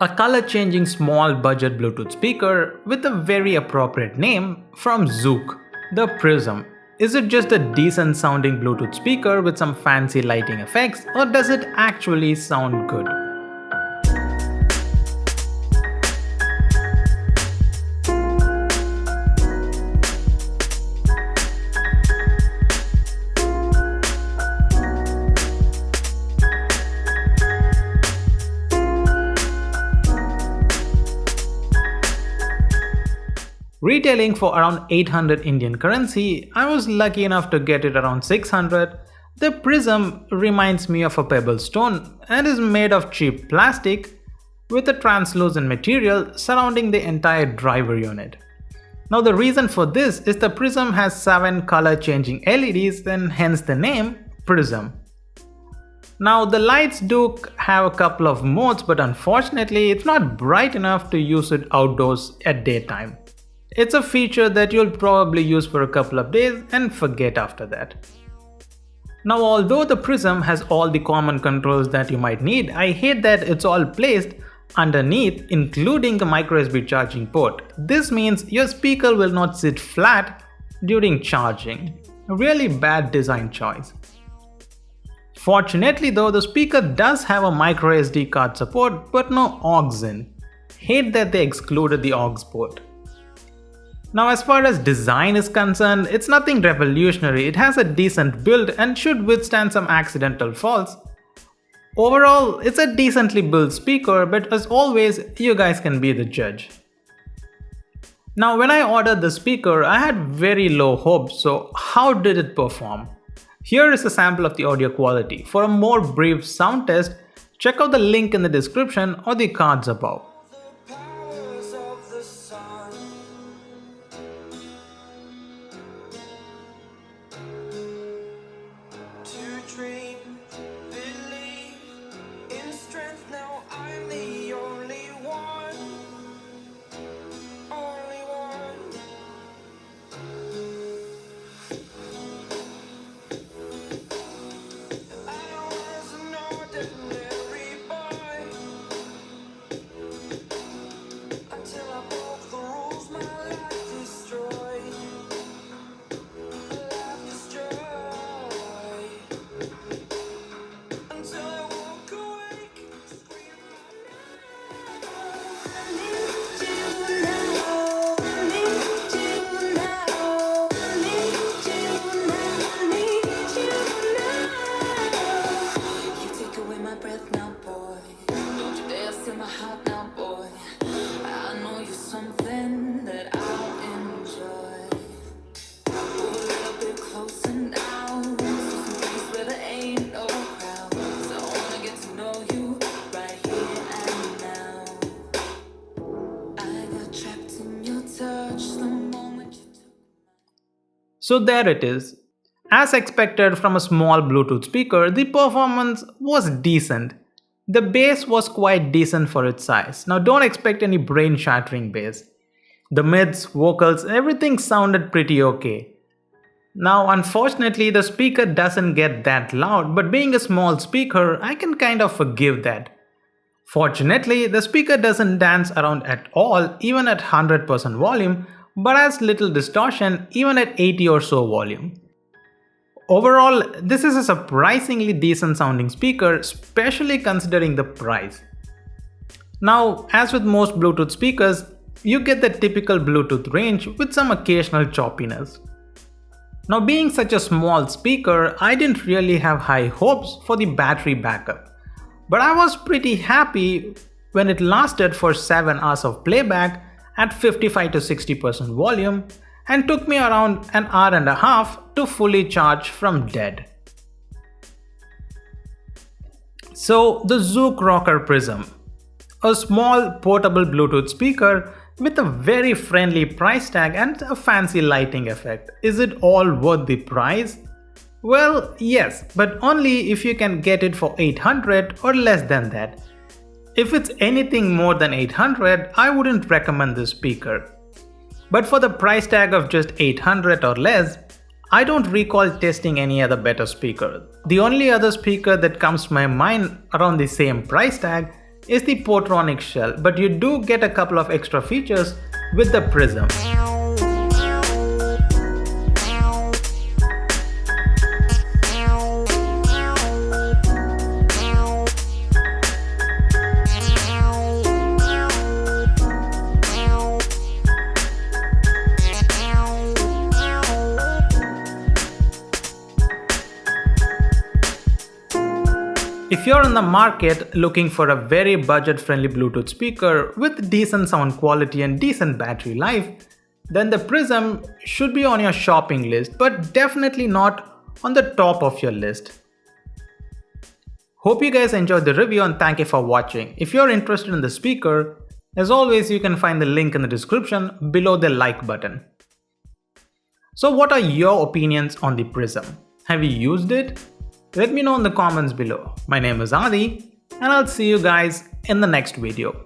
A color-changing small budget Bluetooth speaker with a very appropriate name from Zoook, the Prism. Is it just a decent sounding Bluetooth speaker with some fancy lighting effects, or does it actually sound good? Retailing for around 800 Indian currency, I was lucky enough to get it around 600. The Prism reminds me of a pebble stone and is made of cheap plastic with a translucent material surrounding the entire driver unit. Now the reason for this is the Prism has 7 color changing LEDs and hence the name Prism. Now the lights do have a couple of modes, but unfortunately it's not bright enough to use it outdoors at daytime. It's a feature that you'll probably use for a couple of days and forget after that. Now although the Prism has all the common controls that you might need, I hate that it's all placed underneath, including the micro USB charging port. This means your speaker will not sit flat during charging. A really bad design choice. Fortunately though, the speaker does have a micro SD card support but no aux in. Hate that they excluded the aux port. Now as far as design is concerned, it's nothing revolutionary. It has a decent build and should withstand some accidental faults. Overall, it's a decently built speaker, but as always, you guys can be the judge. Now when I ordered the speaker, I had very low hopes, so how did it perform? Here is a sample of the audio quality. For a more brief sound test, check out the link in the description or the cards above. So there it is. As expected from a small Bluetooth speaker, the performance was decent. The bass was quite decent for its size. Now don't expect any brain-shattering bass. The mids, vocals, everything sounded pretty okay. Now unfortunately the speaker doesn't get that loud, but being a small speaker, I can kind of forgive that. Fortunately, the speaker doesn't dance around at all even at 100% volume, but has little distortion even at 80 or so volume. Overall, this is a surprisingly decent sounding speaker, especially considering the price. Now, as with most Bluetooth speakers, you get the typical Bluetooth range with some occasional choppiness. Now being such a small speaker, I didn't really have high hopes for the battery backup, but I was pretty happy when it lasted for 7 hours of playback at 55 to 60% volume and took me around an hour and a half to fully charge from dead. So the Zoook Rocker Prism, a small portable Bluetooth speaker with a very friendly price tag and a fancy lighting effect. Is it all worth the price? Well, yes, but only if you can get it for 800 or less than that. If it's anything more than 800, I wouldn't recommend this speaker. But for the price tag of just 800 or less, I don't recall testing any other better speaker. The only other speaker that comes to my mind around the same price tag is the Portronic shell, but you do get a couple of extra features with the Prism. If you're in the market looking for a very budget-friendly Bluetooth speaker with decent sound quality and decent battery life, then the Prism should be on your shopping list, but definitely not on the top of your list. Hope you guys enjoyed the review and thank you for watching. If you're interested in the speaker, as always you can find the link in the description below the like button. So what are your opinions on the Prism? Have you used it? Let me know in the comments below. My name is Adi and I'll see you guys in the next video.